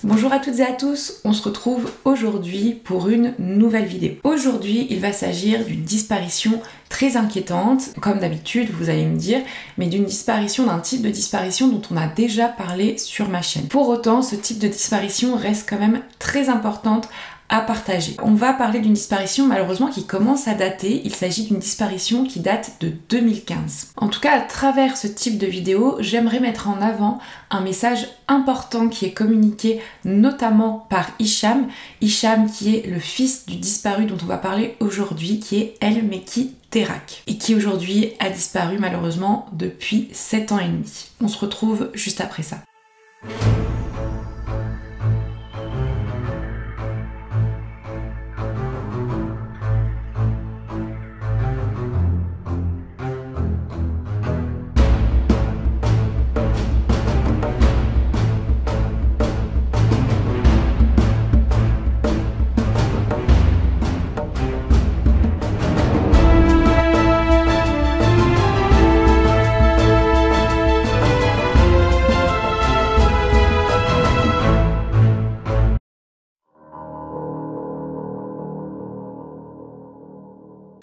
Bonjour à toutes et à tous, on se retrouve aujourd'hui pour une nouvelle vidéo. Aujourd'hui, il va s'agir d'une disparition très inquiétante, comme d'habitude vous allez me dire, mais d'une disparition, d'un type de disparition dont on a déjà parlé sur ma chaîne. Pour autant, ce type de disparition reste quand même très importante à partager. On va parler d'une disparition malheureusement qui commence à dater. Il s'agit d'une disparition qui date de 2015. En tout cas, à travers ce type de vidéo, j'aimerais mettre en avant un message important qui est communiqué notamment par Hicham. Hicham qui est le fils du disparu dont on va parler aujourd'hui, qui est El Mekki Terak, et qui aujourd'hui a disparu malheureusement depuis 7 ans et demi. On se retrouve juste après ça.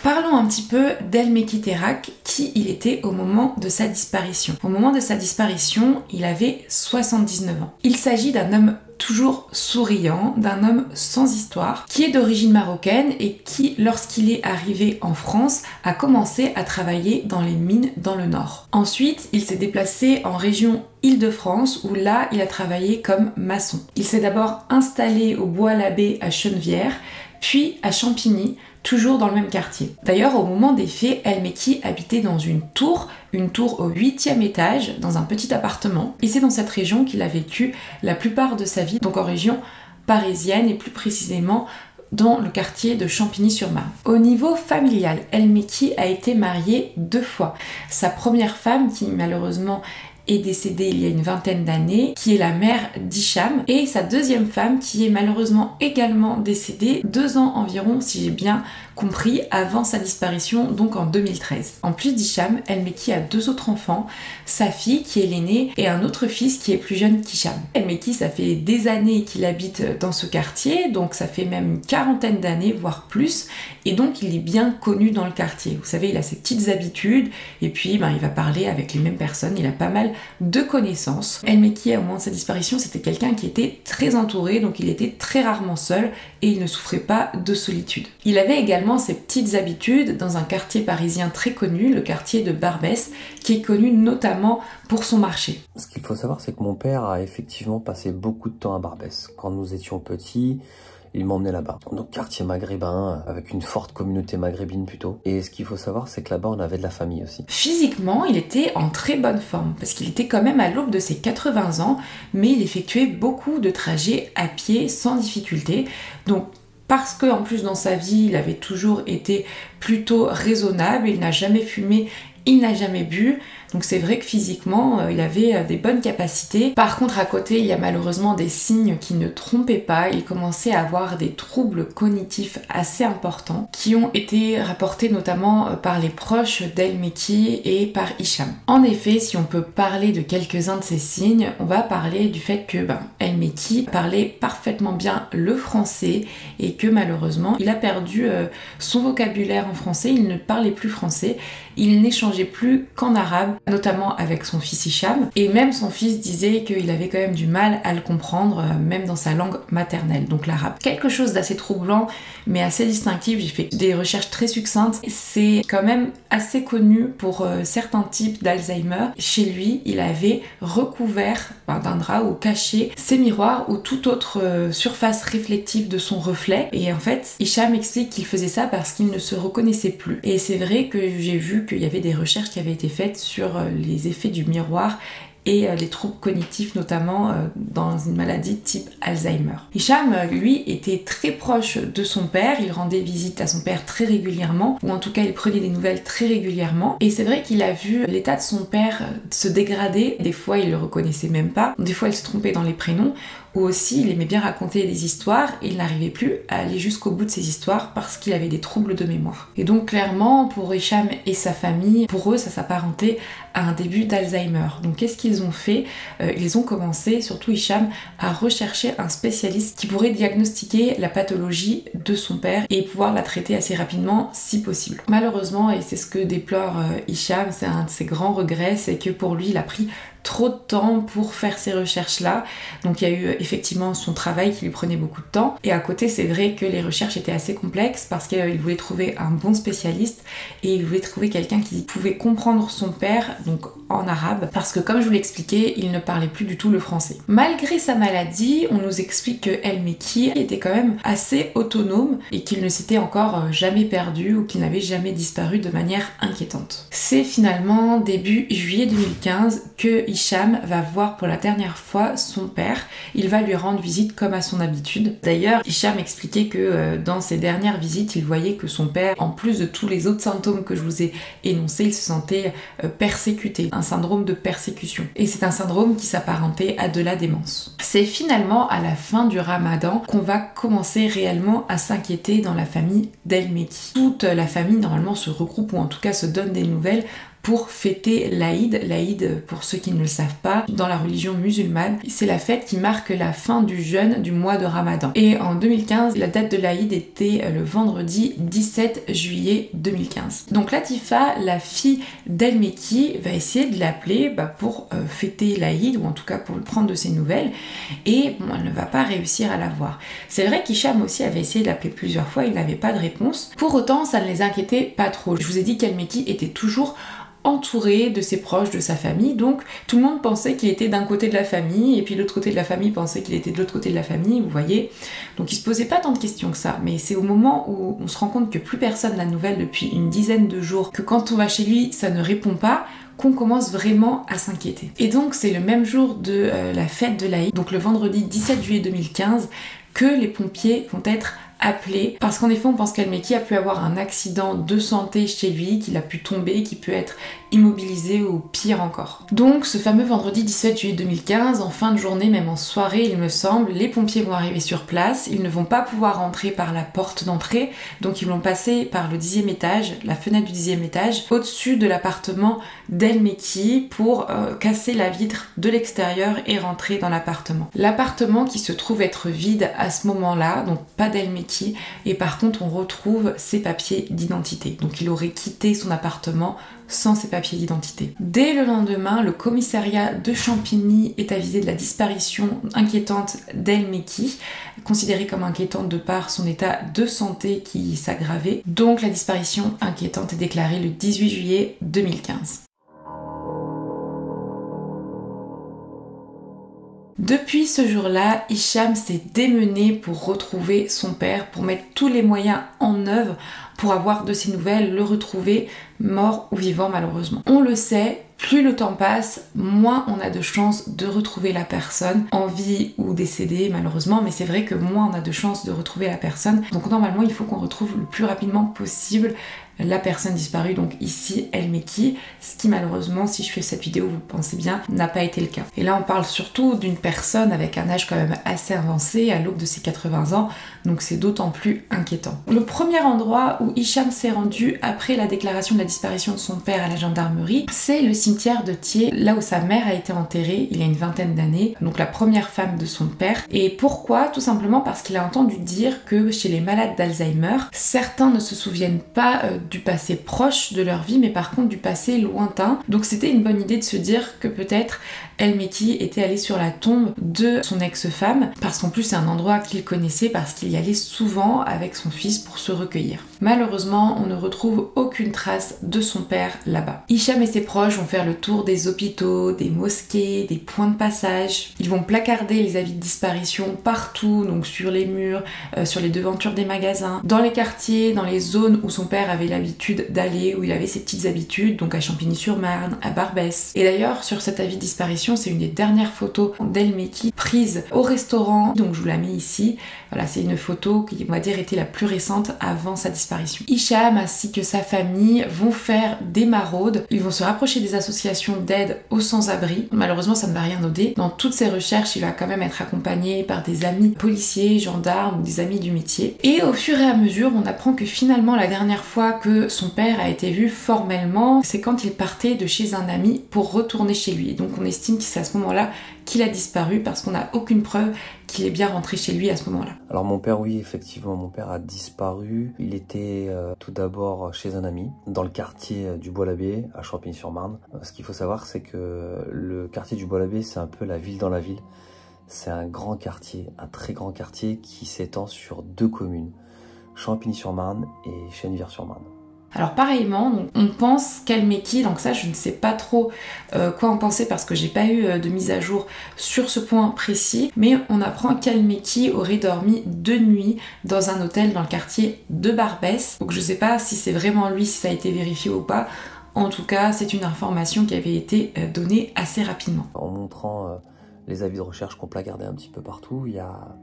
Parlons un petit peu d'El Mekki Terak, qui il était au moment de sa disparition. Au moment de sa disparition, il avait 79 ans. Il s'agit d'un homme toujours souriant, d'un homme sans histoire, qui est d'origine marocaine et qui, lorsqu'il est arrivé en France, a commencé à travailler dans les mines dans le nord. Ensuite, il s'est déplacé en région Île-de-France, où là, il a travaillé comme maçon. Il s'est d'abord installé au Bois-l'Abbé à Chenevière, puis à Champigny, toujours dans le même quartier. D'ailleurs, au moment des faits, El Mekki habitait dans une tour au 8e étage, dans un petit appartement. Et c'est dans cette région qu'il a vécu la plupart de sa vie, donc en région parisienne et plus précisément dans le quartier de Champigny-sur-Marne. Au niveau familial, El Mekki a été marié 2 fois. Sa première femme, qui malheureusement est décédée il y a une vingtaine d'années, qui est la mère d'Hicham, et sa deuxième femme qui est malheureusement également décédée 2 ans environ, si j'ai bien compris, avant sa disparition, donc en 2013. En plus d'Hicham, El Mekki a 2 autres enfants, sa fille qui est l'aînée et un autre fils qui est plus jeune qu'Hicham. El Mekki, ça fait des années qu'il habite dans ce quartier, donc ça fait même une quarantaine d'années, voire plus, et donc il est bien connu dans le quartier. Vous savez, il a ses petites habitudes, et puis il va parler avec les mêmes personnes, il a pas mal de connaissances. El Mekki, au moment de sa disparition, c'était quelqu'un qui était très entouré, donc il était très rarement seul et il ne souffrait pas de solitude. Il avait également ses petites habitudes dans un quartier parisien très connu, le quartier de Barbès, qui est connu notamment pour son marché. Ce qu'il faut savoir, c'est que mon père a effectivement passé beaucoup de temps à Barbès. Quand nous étions petits, il m'emmenait là-bas. Donc quartier maghrébin, avec une forte communauté maghrébine plutôt. Et ce qu'il faut savoir, c'est que là-bas, on avait de la famille aussi. Physiquement, il était en très bonne forme, parce qu'il était quand même à l'aube de ses 80 ans, mais il effectuait beaucoup de trajets à pied sans difficulté. Donc, parce qu'en plus dans sa vie, il avait toujours été plutôt raisonnable, il n'a jamais fumé, il n'a jamais bu, donc c'est vrai que physiquement, il avait des bonnes capacités. Par contre, à côté, il y a malheureusement des signes qui ne trompaient pas. Il commençait à avoir des troubles cognitifs assez importants qui ont été rapportés notamment par les proches d'El Mekki et par Hicham. En effet, si on peut parler de quelques-uns de ces signes, on va parler du fait que El Mekki parlait parfaitement bien le français et que malheureusement, il a perdu son vocabulaire en français, il ne parlait plus français, il n'échangeait plus qu'en arabe, notamment avec son fils Hicham, et même son fils disait qu'il avait quand même du mal à le comprendre, même dans sa langue maternelle, donc l'arabe. Quelque chose d'assez troublant, mais assez distinctif, j'ai fait des recherches très succinctes, c'est quand même assez connu pour certains types d'Alzheimer. Chez lui, il avait recouvert d'un drap ou caché ses miroirs ou toute autre surface réflective de son reflet, et en fait, Hicham explique qu'il faisait ça parce qu'il ne se reconnaissait plus. Et c'est vrai que j'ai vu qu'il y avait des recherches qui avaient été faites sur les effets du miroir et les troubles cognitifs, notamment dans une maladie type Alzheimer. Hicham, lui, était très proche de son père, il rendait visite à son père très régulièrement, ou en tout cas il prenait des nouvelles très régulièrement, et c'est vrai qu'il a vu l'état de son père se dégrader, des fois il le reconnaissait même pas, des fois il se trompait dans les prénoms, ou aussi il aimait bien raconter des histoires et il n'arrivait plus à aller jusqu'au bout de ces histoires parce qu'il avait des troubles de mémoire. Et donc clairement, pour Hicham et sa famille, pour eux ça s'apparentait à un début d'Alzheimer. Donc qu'est-ce qu'ils ont fait? Ils ont commencé, surtout Hicham, à rechercher un spécialiste qui pourrait diagnostiquer la pathologie de son père et pouvoir la traiter assez rapidement si possible. Malheureusement, et c'est ce que déplore Hicham, c'est un de ses grands regrets, c'est que pour lui il a pris trop de temps pour faire ces recherches-là. Donc il y a eu effectivement son travail qui lui prenait beaucoup de temps. Et à côté, c'est vrai que les recherches étaient assez complexes parce qu'il voulait trouver un bon spécialiste et il voulait trouver quelqu'un qui pouvait comprendre son père, donc en arabe, parce que comme je vous l'expliquais, il ne parlait plus du tout le français. Malgré sa maladie, on nous explique que El Mekki était quand même assez autonome et qu'il ne s'était encore jamais perdu ou qu'il n'avait jamais disparu de manière inquiétante. C'est finalement début juillet 2015 que Hicham va voir pour la dernière fois son père. Il va lui rendre visite comme à son habitude. D'ailleurs, Hicham expliquait que dans ses dernières visites, il voyait que son père, en plus de tous les autres symptômes que je vous ai énoncés, il se sentait persécuté, un syndrome de persécution. Et c'est un syndrome qui s'apparentait à de la démence. C'est finalement à la fin du Ramadan qu'on va commencer réellement à s'inquiéter dans la famille d'El Mekki. Toute la famille normalement se regroupe ou en tout cas se donne des nouvelles pour fêter l'Aïd. L'Aïd, pour ceux qui ne le savent pas, dans la religion musulmane, c'est la fête qui marque la fin du jeûne du mois de Ramadan. Et en 2015, la date de l'Aïd était le vendredi 17 juillet 2015. Donc Latifa, la fille d'El Mekki, va essayer de l'appeler pour fêter l'Aïd, ou en tout cas pour prendre de ses nouvelles, et bon, elle ne va pas réussir à la voir. C'est vrai qu'Hicham aussi avait essayé de l'appeler plusieurs fois, il n'avait pas de réponse. Pour autant, ça ne les inquiétait pas trop. Je vous ai dit qu'El Mekki était toujours entouré de ses proches, de sa famille, donc tout le monde pensait qu'il était d'un côté de la famille et puis l'autre côté de la famille pensait qu'il était de l'autre côté de la famille, vous voyez. Donc il se posait pas tant de questions que ça, mais c'est au moment où on se rend compte que plus personne n'a de nouvelles depuis une dizaine de jours, que quand on va chez lui ça ne répond pas, qu'on commence vraiment à s'inquiéter. Et donc c'est le même jour de la fête de l'Aïd, donc le vendredi 17 juillet 2015, que les pompiers vont être appelé parce qu'en effet on pense qu'El Mekki a pu avoir un accident de santé chez lui, qu'il a pu tomber, qu'il peut être immobilisé ou pire encore. Donc ce fameux vendredi 17 juillet 2015, en fin de journée, même en soirée il me semble, les pompiers vont arriver sur place, ils ne vont pas pouvoir rentrer par la porte d'entrée, donc ils vont passer par le 10e étage, la fenêtre du 10e étage, au-dessus de l'appartement d'El Mekki pour casser la vitre de l'extérieur et rentrer dans l'appartement. L'appartement qui se trouve être vide à ce moment-là, donc pas d'El Mekki, et par contre on retrouve ses papiers d'identité. Donc il aurait quitté son appartement sans ses papiers d'identité. Dès le lendemain, le commissariat de Champigny est avisé de la disparition inquiétante d'El Mekki, considérée comme inquiétante de par son état de santé qui s'aggravait. Donc la disparition inquiétante est déclarée le 18 juillet 2015. Depuis ce jour-là, Hicham s'est démené pour retrouver son père, pour mettre tous les moyens en œuvre pour avoir de ses nouvelles, le retrouver, mort ou vivant malheureusement. On le sait, plus le temps passe, moins on a de chances de retrouver la personne, en vie ou décédée malheureusement, mais c'est vrai que moins on a de chances de retrouver la personne. Donc normalement il faut qu'on retrouve le plus rapidement possible la personne disparue, donc ici El Mekki, ce qui malheureusement, si je fais cette vidéo, vous pensez bien, n'a pas été le cas. Et là on parle surtout d'une personne avec un âge quand même assez avancé, à l'aube de ses 80 ans, donc c'est d'autant plus inquiétant. Le premier endroit où Hicham s'est rendu après la déclaration de la disparition de son père à la gendarmerie, c'est le cimetière de Thiers, là où sa mère a été enterrée il y a une vingtaine d'années, donc la première femme de son père. Et pourquoi? Tout simplement parce qu'il a entendu dire que chez les malades d'Alzheimer, certains ne se souviennent pas du passé proche de leur vie, mais par contre du passé lointain. Donc c'était une bonne idée de se dire que peut-être El Mekki était allé sur la tombe de son ex-femme, parce qu'en plus c'est un endroit qu'il connaissait, parce qu'il y allait souvent avec son fils pour se recueillir. Malheureusement, on ne retrouve aucune trace de son père là-bas. Hicham et ses proches vont faire le tour des hôpitaux, des mosquées, des points de passage. Ils vont placarder les avis de disparition partout, donc sur les murs, sur les devantures des magasins, dans les quartiers, dans les zones où son père avait l'habitude d'aller, où il avait ses petites habitudes, donc à Champigny-sur-Marne, à Barbès. Et d'ailleurs, sur cet avis de disparition, disparition, c'est une des dernières photos d'El Mekki prise au restaurant, donc je vous la mets ici. Voilà, c'est une photo qui, on va dire, était la plus récente avant sa disparition. Hicham ainsi que sa famille vont faire des maraudes, ils vont se rapprocher des associations d'aide aux sans-abri. Malheureusement, ça ne va rien donner. Dans toutes ces recherches, il va quand même être accompagné par des amis policiers, gendarmes ou des amis du métier. Et au fur et à mesure, on apprend que finalement, la dernière fois que son père a été vu formellement, c'est quand il partait de chez un ami pour retourner chez lui. Et donc on estime que c'est à ce moment-là qu'il a disparu parce qu'on n'a aucune preuve qu'il est bien rentré chez lui à ce moment-là. Alors mon père, oui, effectivement, mon père a disparu. Il était tout d'abord chez un ami dans le quartier du Bois-l'Abbé à Champigny-sur-Marne. Ce qu'il faut savoir, c'est que le quartier du Bois-l'Abbé, c'est un peu la ville dans la ville. C'est un grand quartier, un très grand quartier qui s'étend sur 2 communes, Champigny-sur-Marne et Chennevières-sur-Marne. Alors pareillement, on pense qu'El Mekki, donc ça je ne sais pas trop quoi en penser parce que j'ai pas eu de mise à jour sur ce point précis, mais on apprend qu'El Mekki aurait dormi 2 nuits dans un hôtel dans le quartier de Barbès. Donc je sais pas si c'est vraiment lui, si ça a été vérifié ou pas. En tout cas, c'est une information qui avait été donnée assez rapidement. En montrant les avis de recherche qu'on placardait un petit peu partout, il y a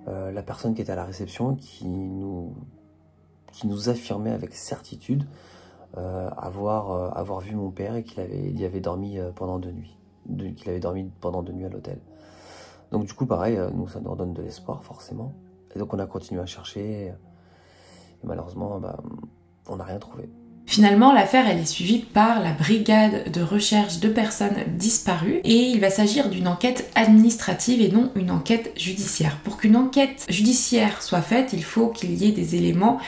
la personne qui était à la réception qui nous affirmait avec certitude avoir vu mon père et qu'il y avait dormi pendant 2 nuits. Qu'il avait dormi pendant 2 nuits à l'hôtel. Donc du coup, pareil, nous, ça nous redonne de l'espoir, forcément. Et donc on a continué à chercher. Et malheureusement, on n'a rien trouvé. Finalement, l'affaire elle est suivie par la brigade de recherche de personnes disparues et il va s'agir d'une enquête administrative et non une enquête judiciaire. Pour qu'une enquête judiciaire soit faite, il faut qu'il y ait des éléments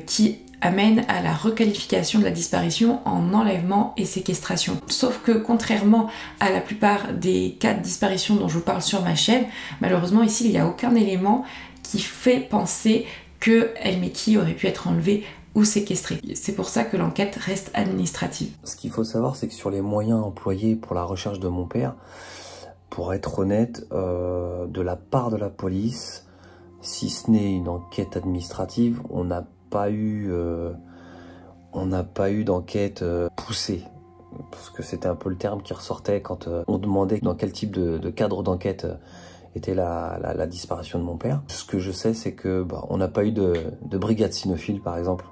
qui amènent à la requalification de la disparition en enlèvement et séquestration. Sauf que contrairement à la plupart des cas de disparition dont je vous parle sur ma chaîne, malheureusement ici il n'y a aucun élément qui fait penser que El Mekki aurait pu être enlevé ou séquestré. C'est pour ça que l'enquête reste administrative. Ce qu'il faut savoir, c'est que sur les moyens employés pour la recherche de mon père, pour être honnête, de la part de la police, si ce n'est une enquête administrative, on n'a pas eu d'enquête poussée. Parce que c'était un peu le terme qui ressortait quand on demandait dans quel type de cadre d'enquête était la disparition de mon père. Ce que je sais, c'est que on n'a pas eu de brigade cynophile, par exemple.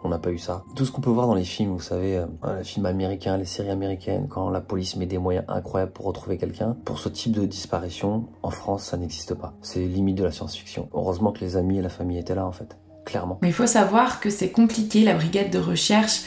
On n'a pas eu ça. Tout ce qu'on peut voir dans les films, vous savez, les films américains, les séries américaines, quand la police met des moyens incroyables pour retrouver quelqu'un, pour ce type de disparition, en France, ça n'existe pas. C'est limite de la science-fiction. Heureusement que les amis et la famille étaient là, en fait. Clairement. Mais il faut savoir que c'est compliqué. La brigade de recherche,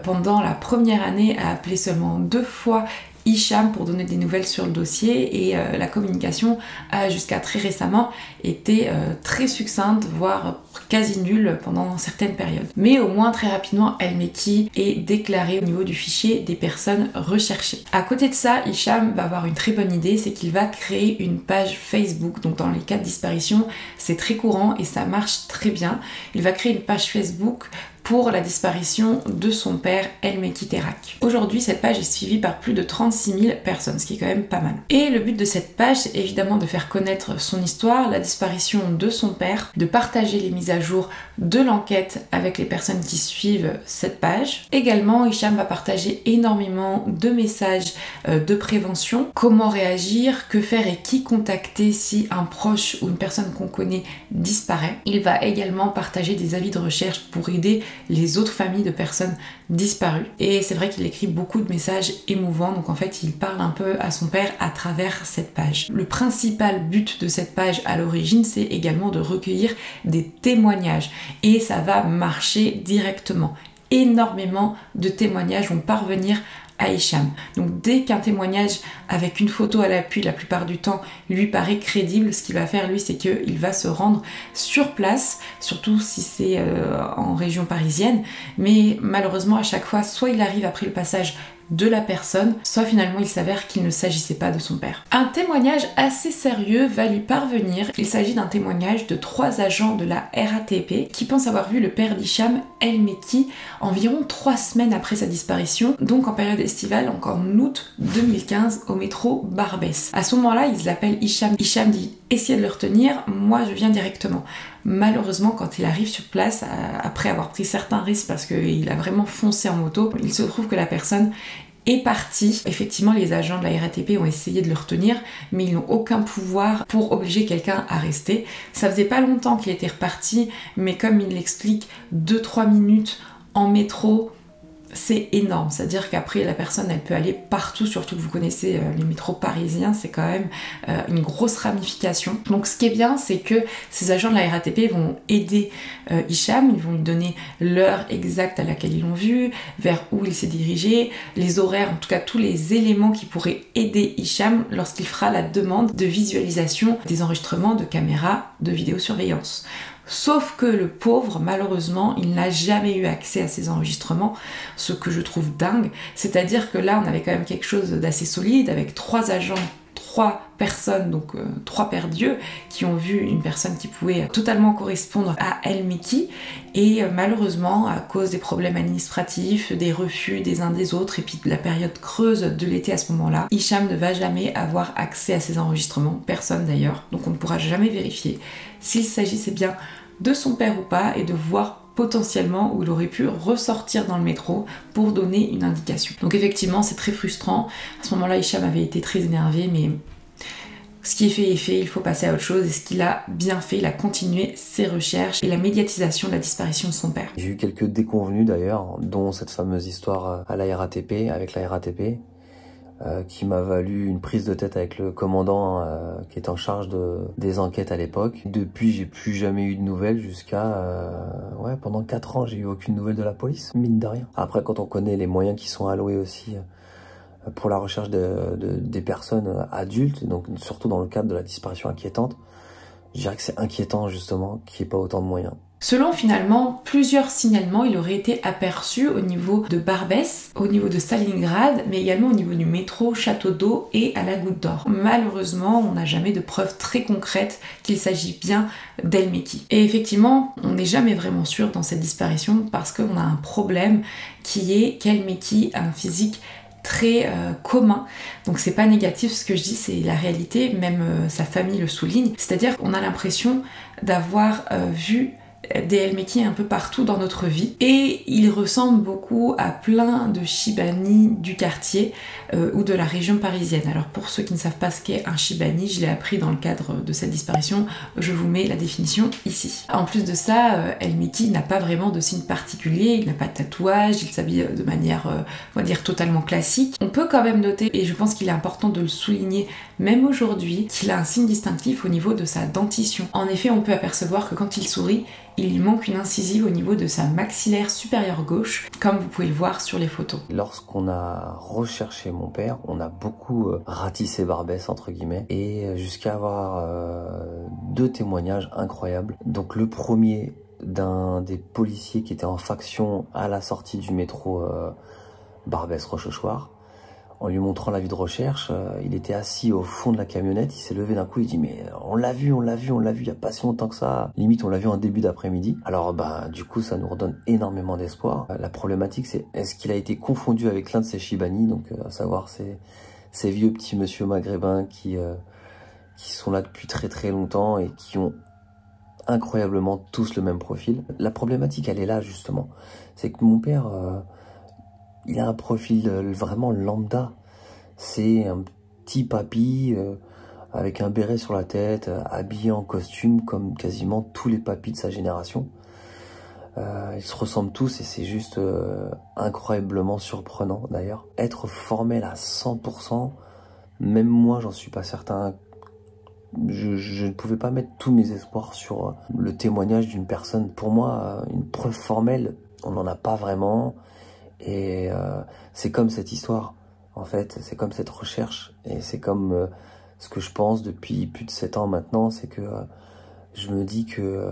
pendant la première année, a appelé seulement 2 fois Hicham pour donner des nouvelles sur le dossier et la communication a jusqu'à très récemment été très succincte, voire quasi nulle pendant certaines périodes. Mais au moins très rapidement, El Mekki est déclaré au niveau du fichier des personnes recherchées. À côté de ça, Hicham va avoir une très bonne idée, c'est qu'il va créer une page Facebook. Donc dans les cas de disparition, c'est très courant et ça marche très bien. Il va créer une page Facebook pour la disparition de son père El Mekki Terak. Aujourd'hui, cette page est suivie par plus de 36 000 personnes, ce qui est quand même pas mal. Et le but de cette page, c'est évidemment de faire connaître son histoire, la disparition de son père, de partager les mises à jour de l'enquête avec les personnes qui suivent cette page. Également, Hicham va partager énormément de messages de prévention, comment réagir, que faire et qui contacter si un proche ou une personne qu'on connaît disparaît. Il va également partager des avis de recherche pour aider les autres familles de personnes disparues. Et c'est vrai qu'il écrit beaucoup de messages émouvants, donc en fait il parle un peu à son père à travers cette page. Le principal but de cette page à l'origine, c'est également de recueillir des témoignages et ça va marcher directement. Énormément de témoignages vont parvenir à Hicham. Donc dès qu'un témoignage avec une photo à l'appui, la plupart du temps, lui paraît crédible, ce qu'il va faire lui, c'est qu'il va se rendre sur place, surtout si c'est en région parisienne, mais malheureusement à chaque fois, soit il arrive après le passage de la personne, soit finalement il s'avère qu'il ne s'agissait pas de son père. Un témoignage assez sérieux va lui parvenir. Il s'agit d'un témoignage de 3 agents de la RATP qui pensent avoir vu le père d'Hicham, El Mekki, environ 3 semaines après sa disparition, donc en période estivale, donc en août 2015 au métro Barbès. À ce moment-là, ils l'appellent Hicham. Hicham dit « essayez de le retenir, moi je viens directement ». Malheureusement, quand il arrive sur place, après avoir pris certains risques parce qu'il a vraiment foncé en moto, il se trouve que la personne est parti. Effectivement, les agents de la RATP ont essayé de le retenir, mais ils n'ont aucun pouvoir pour obliger quelqu'un à rester. Ça faisait pas longtemps qu'il était reparti, mais comme il l'explique, 2-3 minutes en métro, c'est énorme. C'est-à-dire qu'après, la personne, elle peut aller partout, surtout que vous connaissez les métros parisiens, c'est quand même une grosse ramification. Donc ce qui est bien, c'est que ces agents de la RATP vont aider Hicham, ils vont lui donner l'heure exacte à laquelle ils l'ont vu, vers où il s'est dirigé, les horaires, en tout cas tous les éléments qui pourraient aider Hicham lorsqu'il fera la demande de visualisation des enregistrements de caméras de vidéosurveillance. Sauf que le pauvre, malheureusement, il n'a jamais eu accès à ces enregistrements, ce que je trouve dingue. C'est-à-dire que là, on avait quand même quelque chose d'assez solide, avec 3 agents, 3 personnes, donc 3 paires d'yeux, qui ont vu une personne qui pouvait totalement correspondre à El Mekki. Et malheureusement, à cause des problèmes administratifs, des refus des uns des autres, et puis de la période creuse de l'été à ce moment-là, Hicham ne va jamais avoir accès à ces enregistrements, personne d'ailleurs, donc on ne pourra jamais vérifier s'il s'agissait bien de son père ou pas, et de voir potentiellement où il aurait pu ressortir dans le métro pour donner une indication. Donc effectivement, c'est très frustrant. À ce moment-là, Hicham avait été très énervé, mais ce qui est fait, il faut passer à autre chose. Et ce qu'il a bien fait, il a continué ses recherches et la médiatisation de la disparition de son père. J'ai eu quelques déconvenues d'ailleurs, dont cette fameuse histoire à la RATP, avec la RATP, qui m'a valu une prise de tête avec le commandant qui est en charge des enquêtes à l'époque. Depuis, j'ai plus jamais eu de nouvelles jusqu'à... pendant 4 ans, j'ai eu aucune nouvelle de la police, mine de rien. Après, quand on connaît les moyens qui sont alloués aussi pour la recherche des personnes adultes, donc surtout dans le cadre de la disparition inquiétante, je dirais que c'est inquiétant justement qu'il n'y ait pas autant de moyens. Selon finalement plusieurs signalements, il aurait été aperçu au niveau de Barbès, au niveau de Stalingrad, mais également au niveau du métro, Château d'Eau et à la Goutte d'Or. Malheureusement, on n'a jamais de preuves très concrètes qu'il s'agit bien d'El Mekki. Et effectivement, on n'est jamais vraiment sûr dans cette disparition parce qu'on a un problème qui est qu'El Mekki a un physique très commun, donc c'est pas négatif ce que je dis, c'est la réalité, même sa famille le souligne, c'est-à-dire qu'on a l'impression d'avoir vu des El Mekki un peu partout dans notre vie, et il ressemble beaucoup à plein de Chibani du quartier ou de la région parisienne. Alors pour ceux qui ne savent pas ce qu'est un Chibani, je l'ai appris dans le cadre de cette disparition, je vous mets la définition ici. En plus de ça, El Mekki n'a pas vraiment de signe particulier, il n'a pas de tatouage, il s'habille de manière, on va dire, totalement classique. On peut quand même noter, et je pense qu'il est important de le souligner même aujourd'hui, qu'il a un signe distinctif au niveau de sa dentition. En effet, on peut apercevoir que quand il sourit, il lui manque une incisive au niveau de sa maxillaire supérieure gauche, comme vous pouvez le voir sur les photos. Lorsqu'on a recherché mon père, on a beaucoup ratissé Barbès, entre guillemets, et jusqu'à avoir 2 témoignages incroyables. Donc le premier d'un des policiers qui était en faction à la sortie du métro Barbès-Rochechouart. En lui montrant l'avis de recherche, il était assis au fond de la camionnette, il s'est levé d'un coup, il dit « mais on l'a vu, il y a pas si longtemps que ça, limite on l'a vu en début d'après-midi ». Alors du coup ça nous redonne énormément d'espoir. La problématique c'est, est-ce qu'il a été confondu avec l'un de ces Chibani, donc à savoir ces vieux petits monsieur maghrébins qui sont là depuis très très longtemps et qui ont incroyablement tous le même profil. La problématique elle est là justement, c'est que mon père... il a un profil vraiment lambda. C'est un petit papy avec un béret sur la tête, habillé en costume comme quasiment tous les papys de sa génération. Ils se ressemblent tous et c'est juste incroyablement surprenant d'ailleurs. Être formel à 100%, même moi j'en suis pas certain. Je ne pouvais pas mettre tous mes espoirs sur le témoignage d'une personne. Pour moi, une preuve formelle, on n'en a pas vraiment. Et c'est comme cette histoire, en fait, c'est comme cette recherche, et c'est comme ce que je pense depuis plus de 7 ans maintenant, c'est que je me dis que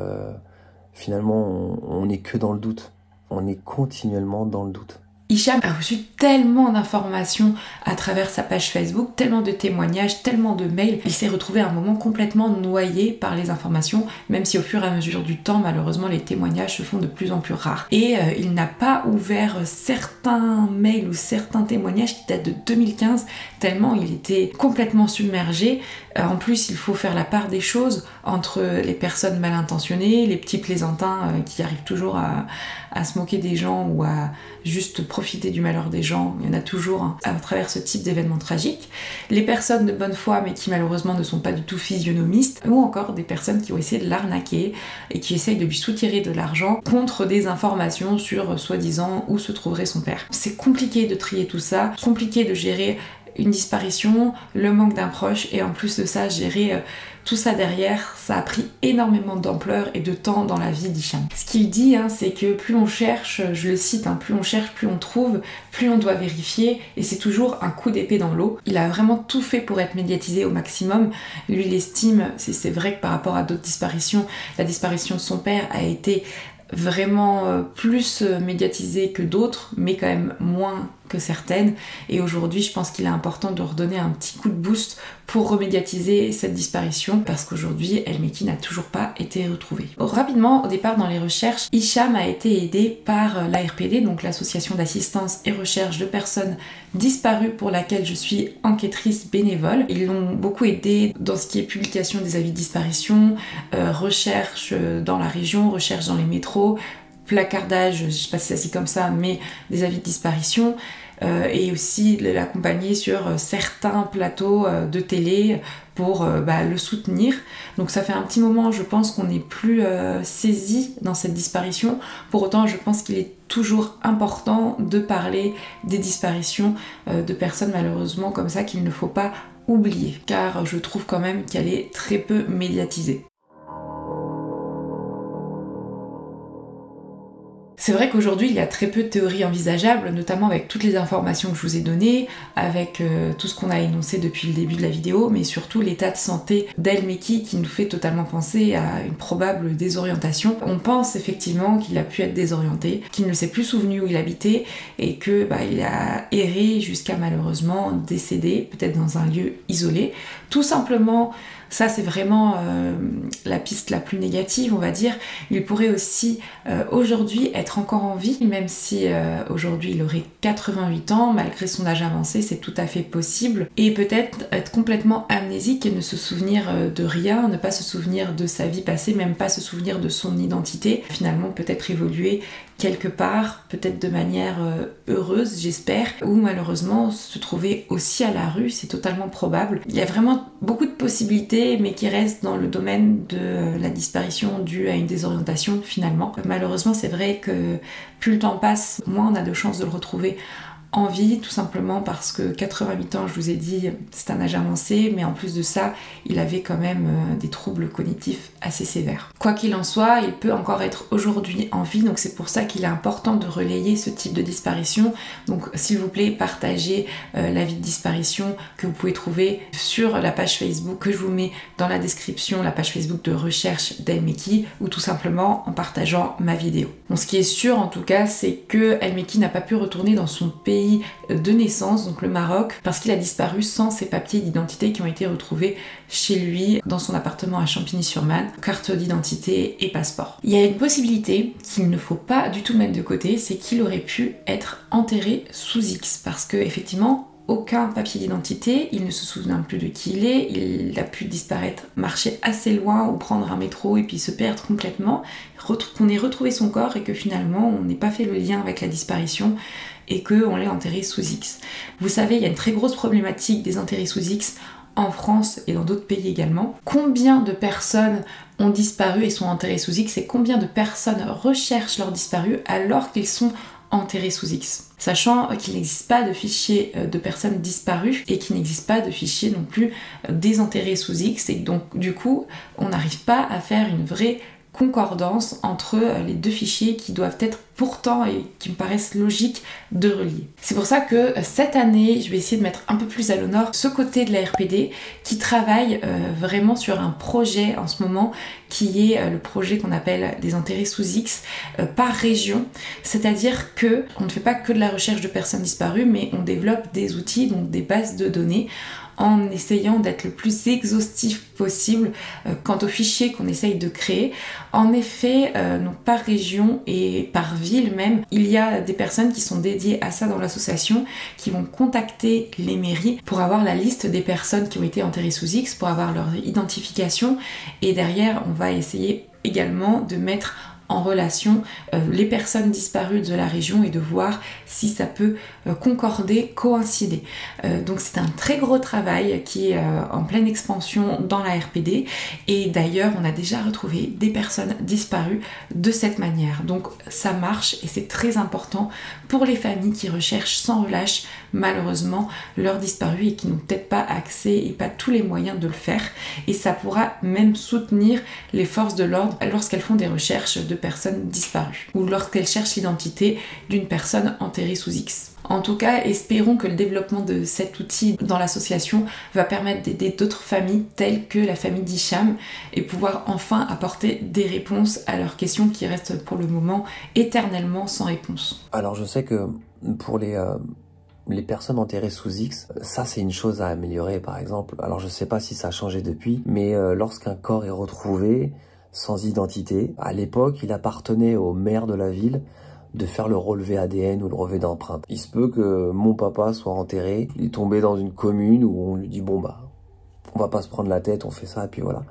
finalement on n'est que dans le doute, on est continuellement dans le doute. Hicham a reçu tellement d'informations à travers sa page Facebook, tellement de témoignages, tellement de mails. Il s'est retrouvé à un moment complètement noyé par les informations, même si au fur et à mesure du temps, malheureusement, les témoignages se font de plus en plus rares. Et il n'a pas ouvert certains mails ou certains témoignages qui datent de 2015, tellement il était complètement submergé. En plus, il faut faire la part des choses entre les personnes mal intentionnées, les petits plaisantins qui arrivent toujours à se moquer des gens ou à juste profiter du malheur des gens, il y en a toujours hein, à travers ce type d'événements tragiques, les personnes de bonne foi mais qui malheureusement ne sont pas du tout physionomistes, ou encore des personnes qui ont essayé de l'arnaquer et qui essayent de lui soutirer de l'argent contre des informations sur soi-disant où se trouverait son père. C'est compliqué de trier tout ça, compliqué de gérer une disparition, le manque d'un proche et en plus de ça gérer tout ça derrière. Ça a pris énormément d'ampleur et de temps dans la vie d'Hicham. Ce qu'il dit c'est que plus on cherche, je le cite, plus on cherche, plus on trouve, plus on doit vérifier et c'est toujours un coup d'épée dans l'eau. Il a vraiment tout fait pour être médiatisé au maximum. Lui il estime, c'est vrai que par rapport à d'autres disparitions, la disparition de son père a été vraiment plus médiatisée que d'autres, mais quand même moins que certaines. Et aujourd'hui, je pense qu'il est important de redonner un petit coup de boost pour remédiatiser cette disparition, parce qu'aujourd'hui, El Mekki n'a toujours pas été retrouvé. Rapidement, au départ dans les recherches, Hicham a été aidé par l'ARPD, donc l'association d'assistance et recherche de personnes disparues pour laquelle je suis enquêtrice bénévole. Ils l'ont beaucoup aidé dans ce qui est publication des avis de disparition, recherche dans la région, recherche dans les métros, placardage, je sais pas si ça se dit comme ça, mais des avis de disparition, et aussi l'accompagner sur certains plateaux de télé pour le soutenir. Donc ça fait un petit moment, je pense qu'on n'est plus saisi dans cette disparition. Pour autant, je pense qu'il est toujours important de parler des disparitions de personnes malheureusement comme ça qu'il ne faut pas oublier, car je trouve quand même qu'elle est très peu médiatisée. C'est vrai qu'aujourd'hui, il y a très peu de théories envisageables, notamment avec toutes les informations que je vous ai données, avec tout ce qu'on a énoncé depuis le début de la vidéo, mais surtout l'état de santé d'El Mekki qui nous fait totalement penser à une probable désorientation. On pense effectivement qu'il a pu être désorienté, qu'il ne s'est plus souvenu où il habitait et que il a erré jusqu'à malheureusement décéder, peut-être dans un lieu isolé. Tout simplement, ça c'est vraiment la piste la plus négative, on va dire. Il pourrait aussi aujourd'hui être encore en vie, même si aujourd'hui il aurait 88 ans, malgré son âge avancé, c'est tout à fait possible. Et peut-être être complètement amnésique et ne se souvenir de rien, ne pas se souvenir de sa vie passée, même pas se souvenir de son identité. Finalement peut-être évoluer quelque part, peut-être de manière heureuse, j'espère, ou malheureusement se trouver aussi à la rue, c'est totalement probable. Il y a vraiment beaucoup de possibilités, mais qui restent dans le domaine de la disparition due à une désorientation finalement. Malheureusement, c'est vrai que plus le temps passe, moins on a de chances de le retrouver en vie, tout simplement parce que 88 ans, je vous ai dit, c'est un âge avancé, mais en plus de ça, il avait quand même des troubles cognitifs assez sévères. Quoi qu'il en soit, il peut encore être aujourd'hui en vie, donc c'est pour ça qu'il est important de relayer ce type de disparition. Donc s'il vous plaît, partagez l'avis de disparition que vous pouvez trouver sur la page Facebook que je vous mets dans la description, la page Facebook de recherche d'El Mekki, ou tout simplement en partageant ma vidéo. Bon, ce qui est sûr en tout cas, c'est que El Mekki n'a pas pu retourner dans son pays de naissance, donc le Maroc, parce qu'il a disparu sans ses papiers d'identité qui ont été retrouvés chez lui dans son appartement à Champigny-sur-Marne, carte d'identité et passeport. Il y a une possibilité qu'il ne faut pas du tout mettre de côté, c'est qu'il aurait pu être enterré sous X, parce que effectivement aucun papier d'identité, il ne se souvient plus de qui il est, il a pu disparaître, marcher assez loin ou prendre un métro et puis se perdre complètement, qu'on ait retrouvé son corps et que finalement on n'ait pas fait le lien avec la disparition et qu'on l'ait enterré sous X. Vous savez, il y a une très grosse problématique des enterrés sous X en France et dans d'autres pays également. Combien de personnes ont disparu et sont enterrées sous X et combien de personnes recherchent leurs disparus alors qu'ils sont enterrés sous X, sachant qu'il n'existe pas de fichier de personnes disparues et qu'il n'existe pas de fichier non plus désenterrés sous X, et donc du coup on n'arrive pas à faire une vraie concordance entre les deux fichiers qui doivent être pourtant et qui me paraissent logiques de relier. C'est pour ça que cette année, je vais essayer de mettre un peu plus à l'honneur ce côté de la RPD qui travaille vraiment sur un projet en ce moment qui est le projet qu'on appelle des enterrés sous X par région, c'est-à-dire que on ne fait pas que de la recherche de personnes disparues, mais on développe des outils, donc des bases de données, en essayant d'être le plus exhaustif possible quant aux fichiers qu'on essaye de créer. En effet, donc par région et par ville même, il y a des personnes qui sont dédiées à ça dans l'association, qui vont contacter les mairies pour avoir la liste des personnes qui ont été enterrées sous X, pour avoir leur identification, et derrière on va essayer également de mettre en relation les personnes disparues de la région et de voir si ça peut concorder, coïncider. Donc c'est un très gros travail qui est en pleine expansion dans la RPD et d'ailleurs on a déjà retrouvé des personnes disparues de cette manière. Donc ça marche et c'est très important pour les familles qui recherchent sans relâche malheureusement leurs disparus et qui n'ont peut-être pas accès et pas tous les moyens de le faire, et ça pourra même soutenir les forces de l'ordre lorsqu'elles font des recherches de personnes disparues ou lorsqu'elles cherchent l'identité d'une personne enterrée sous X. En tout cas, espérons que le développement de cet outil dans l'association va permettre d'aider d'autres familles telles que la famille d'Hicham et pouvoir enfin apporter des réponses à leurs questions qui restent pour le moment éternellement sans réponse. Alors je sais que pour les personnes enterrées sous X, ça c'est une chose à améliorer par exemple. Alors je sais pas si ça a changé depuis, mais lorsqu'un corps est retrouvé sans identité, à l'époque il appartenait au maire de la ville de faire le relevé ADN ou le relevé d'empreinte. Il se peut que mon papa soit enterré, il est tombé dans une commune où on lui dit bon bah on va pas se prendre la tête, on fait ça et puis voilà.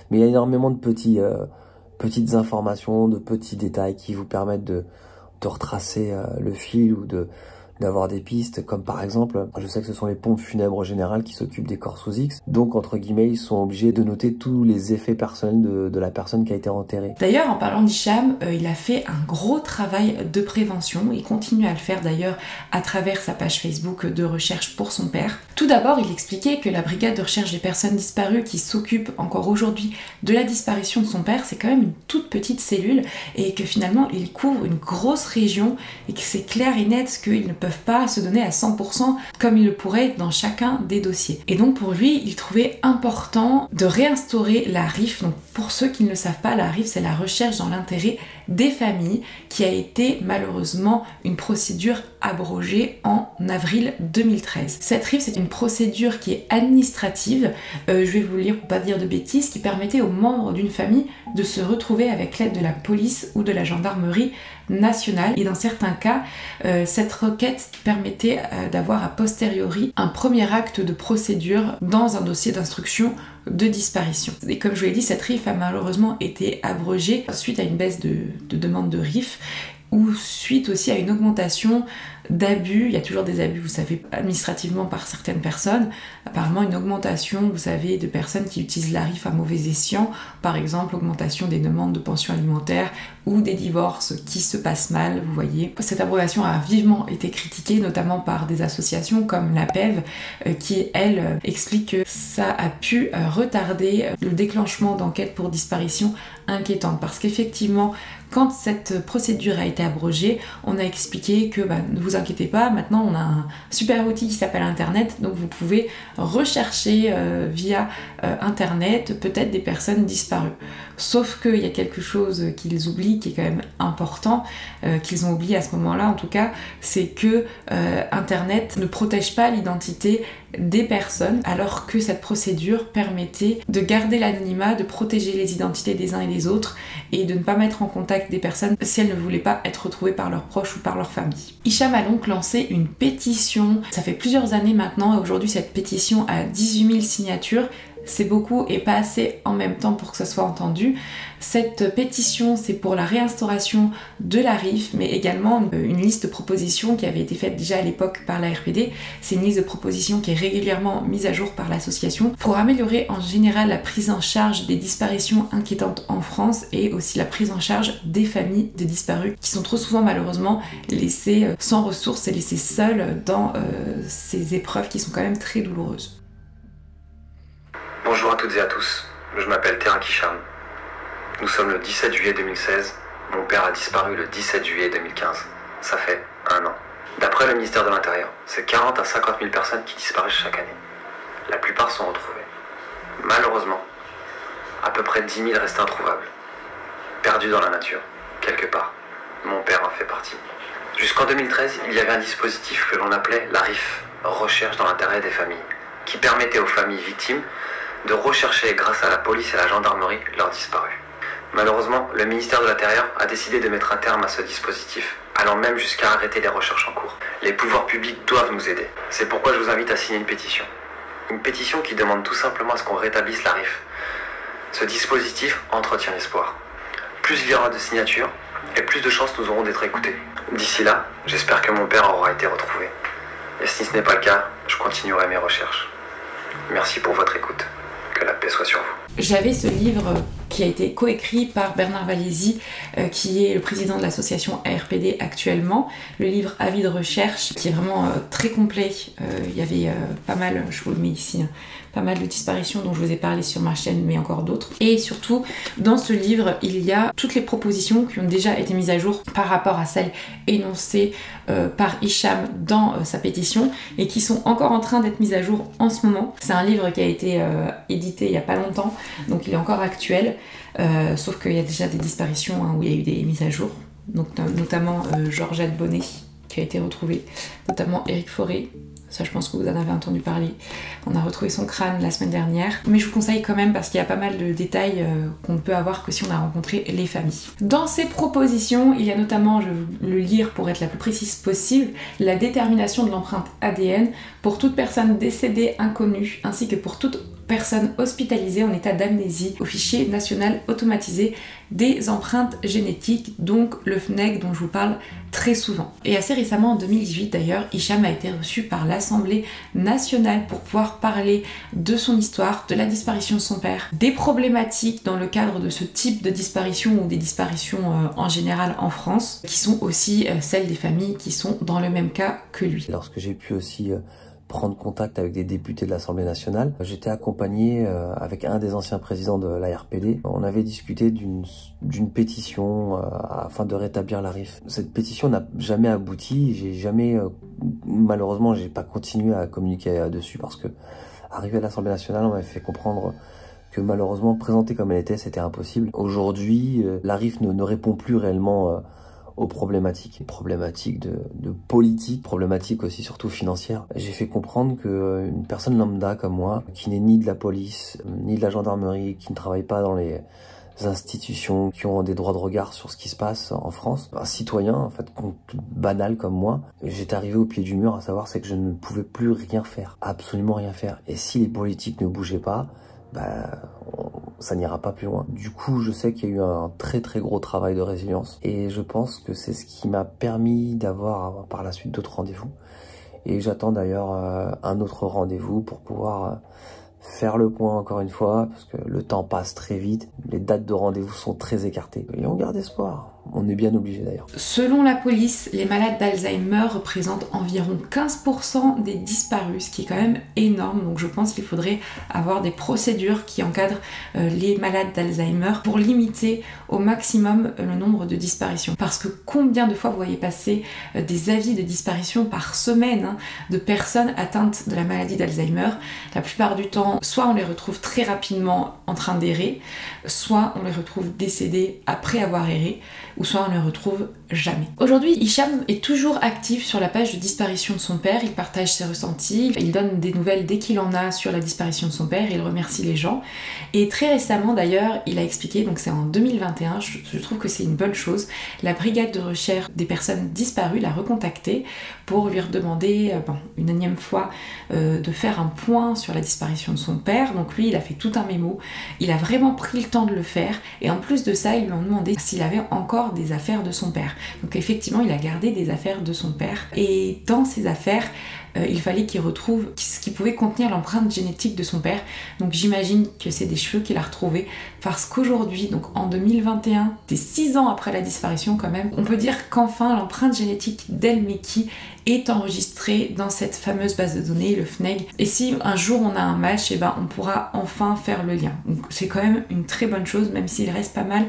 Mais il y a énormément de petites informations, de petits détails qui vous permettent de retracer le fil ou d'avoir des pistes, comme par exemple, je sais que ce sont les pompes funèbres générales qui s'occupent des corps sous X, donc entre guillemets, ils sont obligés de noter tous les effets personnels de la personne qui a été enterrée. D'ailleurs, en parlant d'Hicham, il a fait un gros travail de prévention, il continue à le faire d'ailleurs à travers sa page Facebook de recherche pour son père. Tout d'abord, il expliquait que la brigade de recherche des personnes disparues qui s'occupe encore aujourd'hui de la disparition de son père, c'est quand même une toute petite cellule et que finalement, il couvre une grosse région et que c'est clair et net qu'ils ne peuvent pas se donner à 100% comme il le pourrait dans chacun des dossiers. Et donc pour lui, il trouvait important de réinstaurer la RIF. Donc pour ceux qui ne le savent pas, la RIF c'est la recherche dans l'intérêt des familles qui a été malheureusement une procédure abrogée en avril 2013. Cette RIF c'est une procédure qui est administrative, je vais vous le lire pour pas dire de bêtises, qui permettait aux membres d'une famille de se retrouver avec l'aide de la police ou de la gendarmerie nationale et dans certains cas cette requête permettait d'avoir a posteriori un premier acte de procédure dans un dossier d'instruction de disparition. Et comme je vous l'ai dit, cette RIF a malheureusement été abrogée suite à une baisse de demande de RIF ou suite aussi à une augmentation d'abus. Il y a toujours des abus, vous savez, administrativement par certaines personnes. Apparemment une augmentation, vous savez, de personnes qui utilisent la RIF à mauvais escient, par exemple augmentation des demandes de pension alimentaire ou des divorces qui se passent mal, vous voyez. Cette abrogation a vivement été critiquée, notamment par des associations comme la PEV, qui, elle, explique que ça a pu retarder le déclenchement d'enquêtes pour disparition inquiétantes. Parce qu'effectivement, quand cette procédure a été abrogée, on a expliqué que ne vous inquiétez pas, maintenant on a un super outil qui s'appelle Internet, donc vous pouvez rechercher via Internet peut-être des personnes disparues. Sauf qu'il y a quelque chose qu'ils oublient qui est quand même important, qu'ils ont oublié à ce moment-là en tout cas, c'est que Internet ne protège pas l'identité des personnes, alors que cette procédure permettait de garder l'anonymat, de protéger les identités des uns et des autres et de ne pas mettre en contact des personnes si elles ne voulaient pas être retrouvées par leurs proches ou par leur famille. Hicham a donc lancé une pétition, ça fait plusieurs années maintenant et aujourd'hui cette pétition a 18 000 signatures. C'est beaucoup et pas assez en même temps pour que ça soit entendu. Cette pétition, c'est pour la réinstauration de la RIF, mais également une liste de propositions qui avait été faite déjà à l'époque par la RPD. C'est une liste de propositions qui est régulièrement mise à jour par l'association pour améliorer en général la prise en charge des disparitions inquiétantes en France et aussi la prise en charge des familles de disparus qui sont trop souvent malheureusement laissées sans ressources et laissées seules dans ces épreuves qui sont quand même très douloureuses. Bonjour à toutes et à tous, je m'appelle Terak Hicham. Nous sommes le 17 juillet 2016, mon père a disparu le 17 juillet 2015. Ça fait 1 an. D'après le ministère de l'Intérieur, c'est 40 à 50 000 personnes qui disparaissent chaque année. La plupart sont retrouvées. Malheureusement, à peu près 10 000 restent introuvables, perdus dans la nature, quelque part. Mon père en fait partie. Jusqu'en 2013, il y avait un dispositif que l'on appelait la RIF, Recherche dans l'intérêt des familles, qui permettait aux familles victimes de rechercher grâce à la police et la gendarmerie leurs disparus. Malheureusement, le ministère de l'Intérieur a décidé de mettre un terme à ce dispositif, allant même jusqu'à arrêter les recherches en cours. Les pouvoirs publics doivent nous aider. C'est pourquoi je vous invite à signer une pétition. Une pétition qui demande tout simplement à ce qu'on rétablisse la RIF. Ce dispositif entretient l'espoir. plus il y aura de signatures, et plus de chances nous aurons d'être écoutés. D'ici là, j'espère que mon père aura été retrouvé. Et si ce n'est pas le cas, je continuerai mes recherches. Merci pour votre écoute. Que la paix soit sur vous. J'avais ce livre qui a été coécrit par Bernard Valézy, qui est le président de l'association ARPD actuellement. Le livre Avis de recherche, qui est vraiment très complet. Il y avait pas mal, je vous le mets ici, pas mal de disparitions dont je vous ai parlé sur ma chaîne, mais encore d'autres. Et surtout, dans ce livre, il y a toutes les propositions qui ont déjà été mises à jour par rapport à celles énoncées par Hicham dans sa pétition et qui sont encore en train d'être mises à jour en ce moment. C'est un livre qui a été édité il n'y a pas longtemps, donc il est encore actuel, sauf qu'il y a déjà des disparitions où il y a eu des mises à jour, donc, notamment Georgette Bonnet qui a été retrouvée, notamment Éric Fauré. Ça, je pense que vous en avez entendu parler. On a retrouvé son crâne la semaine dernière. Mais je vous conseille quand même parce qu'il y a pas mal de détails qu'on ne peut avoir que si on a rencontré les familles. Dans ces propositions, il y a notamment, je vais le lire pour être la plus précise possible, la détermination de l'empreinte ADN pour toute personne décédée inconnue, ainsi que pour toute personne hospitalisée en état d'amnésie au fichier national automatisé des empreintes génétiques, donc le FNEG dont je vous parle très souvent. Et assez récemment, en 2018 d'ailleurs, Hicham a été reçu par l'Assemblée nationale pour pouvoir parler de son histoire, de la disparition de son père, des problématiques dans le cadre de ce type de disparition ou des disparitions en général en France, qui sont aussi celles des familles qui sont dans le même cas que lui. Lorsque j'ai pu aussi prendre contact avec des députés de l'Assemblée nationale, j'étais accompagné avec un des anciens présidents de l'ARPD. On avait discuté d'une pétition afin de rétablir la RIF. Cette pétition n'a jamais abouti. J'ai jamais, malheureusement, j'ai pas continué à communiquer dessus parce que arrivé à l'Assemblée nationale, on m'avait fait comprendre que malheureusement, présentée comme elle était, c'était impossible. Aujourd'hui, la RIF ne répond plus réellement aux problématiques de politique, problématiques aussi surtout financières. J'ai fait comprendre que une personne lambda comme moi, qui n'est ni de la police, ni de la gendarmerie, qui ne travaille pas dans les institutions, qui ont des droits de regard sur ce qui se passe en France, un citoyen en fait banal comme moi, j'étais arrivé au pied du mur, à savoir c'est que je ne pouvais plus rien faire, absolument rien faire. Et si les politiques ne bougeaient pas, ça n'ira pas plus loin. Du coup, je sais qu'il y a eu un très très gros travail de résilience et je pense que c'est ce qui m'a permis d'avoir par la suite d'autres rendez-vous. Et j'attends d'ailleurs un autre rendez-vous pour pouvoir faire le point encore une fois, parce que le temps passe très vite, les dates de rendez-vous sont très écartées. Et on garde espoir, on est bien obligé d'ailleurs. Selon la police, les malades d'Alzheimer représentent environ 15% des disparus, ce qui est quand même énorme, donc je pense qu'il faudrait avoir des procédures qui encadrent les malades d'Alzheimer pour limiter au maximum le nombre de disparitions. Parce que combien de fois vous voyez passer des avis de disparition par semaine de personnes atteintes de la maladie d'Alzheimer. La plupart du temps, soit on les retrouve très rapidement en train d'errer, soit on les retrouve décédés après avoir erré, ou soit on ne le retrouve jamais. Aujourd'hui, Hicham est toujours actif sur la page de disparition de son père, il partage ses ressentis, il donne des nouvelles dès qu'il en a sur la disparition de son père, il remercie les gens. Et très récemment d'ailleurs, il a expliqué, donc c'est en 2021, je trouve que c'est une bonne chose, la brigade de recherche des personnes disparues l'a recontacté pour lui redemander, une énième fois, de faire un point sur la disparition de son père. Donc lui, il a fait tout un mémo, il a vraiment pris le temps de le faire, et en plus de ça, ils lui ont demandé s'il avait encore des affaires de son père. Donc effectivement, il a gardé des affaires de son père, et dans ces affaires, il fallait qu'il retrouve ce qui pouvait contenir l'empreinte génétique de son père. Donc j'imagine que c'est des cheveux qu'il a retrouvés, parce qu'aujourd'hui, donc en 2021, c'est 6 ans après la disparition quand même, on peut dire qu'enfin l'empreinte génétique d'El Mekki est enregistrée dans cette fameuse base de données, le FNEG. Et si un jour on a un match, on pourra enfin faire le lien. Donc c'est quand même une très bonne chose, même s'il reste pas mal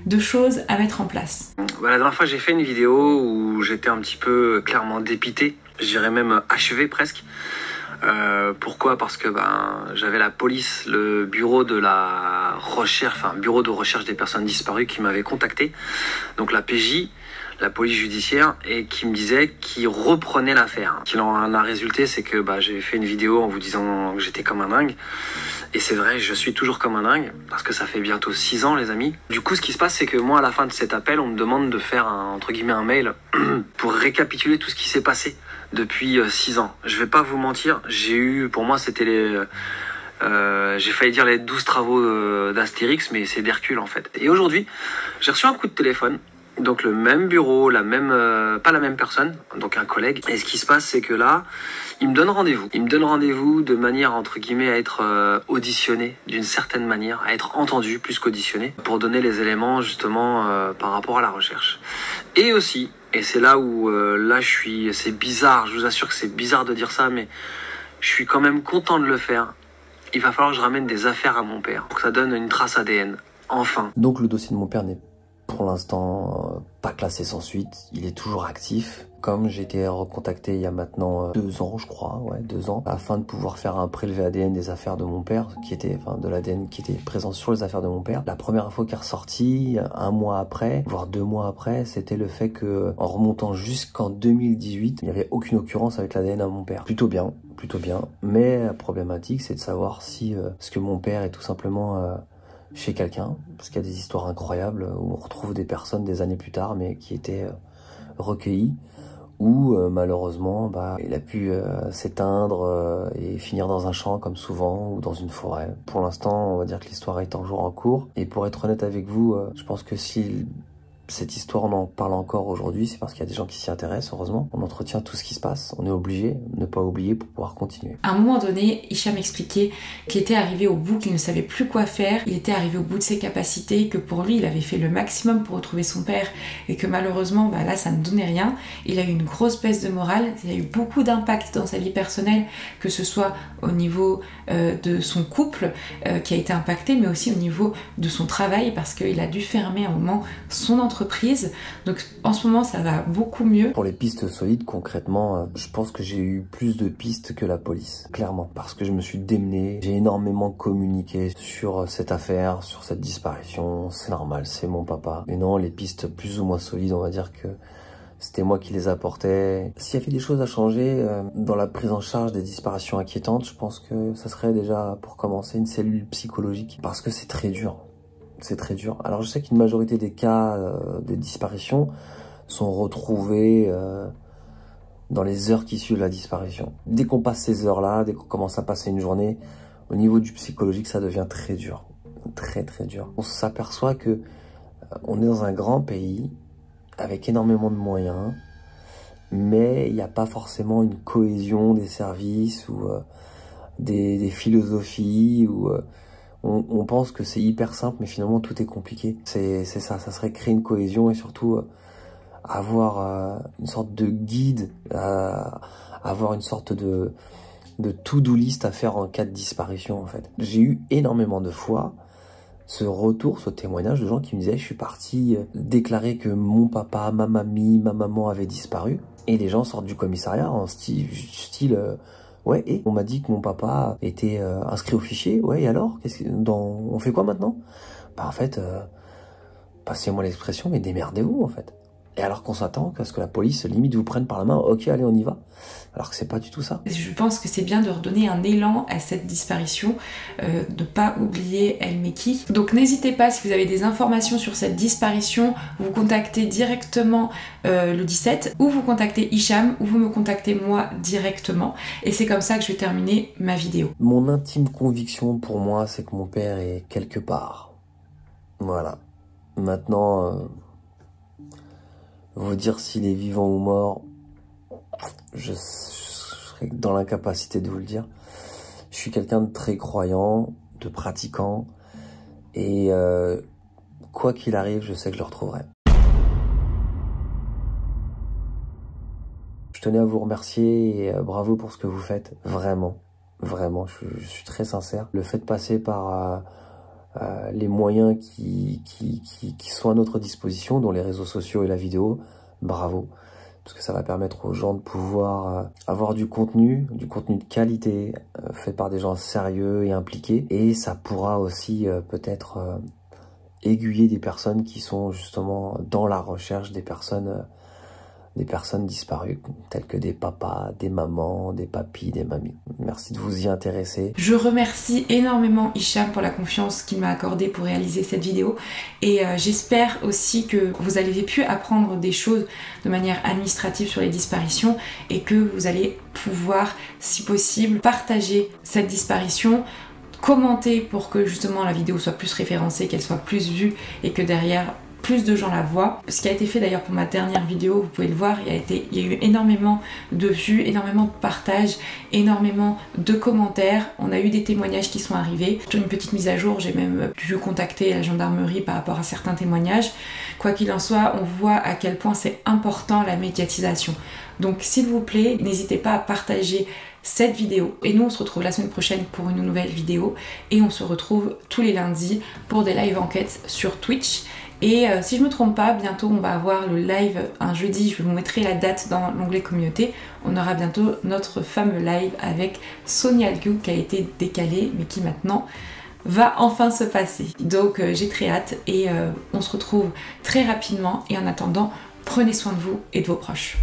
de choses à mettre en place. La dernière fois, j'ai fait une vidéo où j'étais un petit peu clairement dépité, je dirais même achevé presque. Pourquoi? Parce que j'avais la police, le bureau de la recherche, bureau de recherche des personnes disparues qui m'avait contacté, donc la PJ, la police judiciaire, et qui me disait qu'il reprenait l'affaire. Ce qu'il en a résulté, c'est que j'ai fait une vidéo en vous disant que j'étais comme un dingue. Et c'est vrai, je suis toujours comme un dingue, parce que ça fait bientôt 6 ans, les amis. Du coup, ce qui se passe, c'est que moi, à la fin de cet appel, on me demande de faire entre guillemets un mail pour récapituler tout ce qui s'est passé depuis 6 ans. Je vais pas vous mentir, pour moi, c'était J'ai failli dire les 12 travaux d'Astérix, mais c'est d'Hercule en fait. Et aujourd'hui, j'ai reçu un coup de téléphone. Donc le même bureau, pas la même personne, donc un collègue. Et ce qui se passe, c'est que là, il me donne rendez-vous. Il me donne rendez-vous de manière, entre guillemets, à être auditionné d'une certaine manière, à être entendu plus qu'auditionné, pour donner les éléments justement par rapport à la recherche. Et aussi, et c'est là où c'est bizarre, je vous assure que c'est bizarre de dire ça, mais je suis quand même content de le faire. Il va falloir que je ramène des affaires à mon père pour que ça donne une trace ADN. Enfin. Donc le dossier de mon père n'est pour l'instant pas classé sans suite, il est toujours actif. Comme j'ai été recontacté il y a maintenant 2 ans, je crois, 2 ans, afin de pouvoir faire un prélevé ADN des affaires de mon père, de l'ADN qui était présent sur les affaires de mon père. La première info qui est ressortie, 1 mois après, voire 2 mois après, c'était le fait que, en remontant jusqu'en 2018, il n'y avait aucune occurrence avec l'ADN à mon père. Plutôt bien. Mais la problématique, c'est de savoir si ce que mon père est tout simplement chez quelqu'un, parce qu'il y a des histoires incroyables où on retrouve des personnes des années plus tard, mais qui étaient recueillies, ou malheureusement, il a pu s'éteindre et finir dans un champ comme souvent, ou dans une forêt. Pour l'instant, on va dire que l'histoire est toujours en cours, et pour être honnête avec vous, je pense que si cette histoire, on en parle encore aujourd'hui, c'est parce qu'il y a des gens qui s'y intéressent, heureusement. On entretient tout ce qui se passe, on est obligé de ne pas oublier pour pouvoir continuer. À un moment donné, Hicham expliquait qu'il était arrivé au bout, qu'il ne savait plus quoi faire, il était arrivé au bout de ses capacités, que pour lui, il avait fait le maximum pour retrouver son père, et que malheureusement, là, ça ne donnait rien. Il a eu une grosse baisse de morale, il a eu beaucoup d'impact dans sa vie personnelle, que ce soit au niveau de son couple qui a été impacté, mais aussi au niveau de son travail, parce qu'il a dû fermer à un moment son entreprise. Donc en ce moment ça va beaucoup mieux. Pour les pistes solides, concrètement, je pense que j'ai eu plus de pistes que la police, clairement, parce que je me suis démené, j'ai énormément communiqué sur cette affaire, sur cette disparition. C'est normal, c'est mon papa. Mais non, les pistes plus ou moins solides, on va dire que c'était moi qui les apportais. S'il y avait des choses à changer dans la prise en charge des disparitions inquiétantes, je pense que ça serait déjà, pour commencer, une cellule psychologique, parce que c'est très dur. C'est très dur. Alors je sais qu'une majorité des cas de disparition sont retrouvés dans les heures qui suivent la disparition. Dès qu'on passe ces heures-là, dès qu'on commence à passer une journée, au niveau du psychologique, ça devient très dur. Très très dur. On s'aperçoit que on est dans un grand pays avec énormément de moyens, mais il n'y a pas forcément une cohésion des services ou des philosophies ou... On pense que c'est hyper simple, mais finalement tout est compliqué. C'est ça serait créer une cohésion et surtout avoir une sorte de guide, avoir une sorte de to-do list à faire en cas de disparition en fait. J'ai eu énormément de fois ce retour, ce témoignage de gens qui me disaient je suis parti déclarer que mon papa, ma mamie, ma maman avaient disparu, et les gens sortent du commissariat en style ouais, et on m'a dit que mon papa était inscrit au fichier. Ouais, et alors on fait quoi maintenant? En fait, passez-moi l'expression, mais démerdez-vous en fait. Et alors qu'on s'attend à ce que la police limite vous prenne par la main, ok allez on y va, alors que c'est pas du tout ça. Je pense que c'est bien de redonner un élan à cette disparition, de pas oublier El Mekki. Donc n'hésitez pas, si vous avez des informations sur cette disparition, vous contactez directement le 17, ou vous contactez Hicham, ou vous me contactez moi directement, et c'est comme ça que je vais terminer ma vidéo. Mon intime conviction pour moi, c'est que mon père est quelque part. Voilà. Maintenant... vous dire s'il est vivant ou mort, je serais dans l'incapacité de vous le dire. Je suis quelqu'un de très croyant, de pratiquant, et quoi qu'il arrive, je sais que je le retrouverai. Je tenais à vous remercier et bravo pour ce que vous faites, vraiment, vraiment, je suis très sincère. Le fait de passer par les moyens qui sont à notre disposition, dont les réseaux sociaux et la vidéo, bravo, parce que ça va permettre aux gens de pouvoir avoir du contenu de qualité, fait par des gens sérieux et impliqués, et ça pourra aussi peut-être aiguiller des personnes qui sont justement dans la recherche des personnes disparues, telles que des papas, des mamans, des papis, des mamies. Merci de vous y intéresser. Je remercie énormément Hicham pour la confiance qu'il m'a accordée pour réaliser cette vidéo, et j'espère aussi que vous avez pu apprendre des choses de manière administrative sur les disparitions, et que vous allez pouvoir, si possible, partager cette disparition commentez pour que justement la vidéo soit plus référencée, qu'elle soit plus vue et que derrière plus de gens la voient. Ce qui a été fait d'ailleurs pour ma dernière vidéo, vous pouvez le voir, il y a eu énormément de vues, énormément de partages, énormément de commentaires. On a eu des témoignages qui sont arrivés. Une petite mise à jour, j'ai même dû contacter la gendarmerie par rapport à certains témoignages. Quoi qu'il en soit, on voit à quel point c'est important la médiatisation. Donc s'il vous plaît, n'hésitez pas à partager cette vidéo. Et nous on se retrouve la semaine prochaine pour une nouvelle vidéo et on se retrouve tous les lundis pour des live enquêtes sur Twitch. Et si je me trompe pas, bientôt on va avoir le live un jeudi, je vous mettrai la date dans l'onglet communauté. On aura bientôt notre fameux live avec Sonia Liu qui a été décalé mais qui maintenant va enfin se passer. Donc j'ai très hâte et on se retrouve très rapidement et en attendant, prenez soin de vous et de vos proches.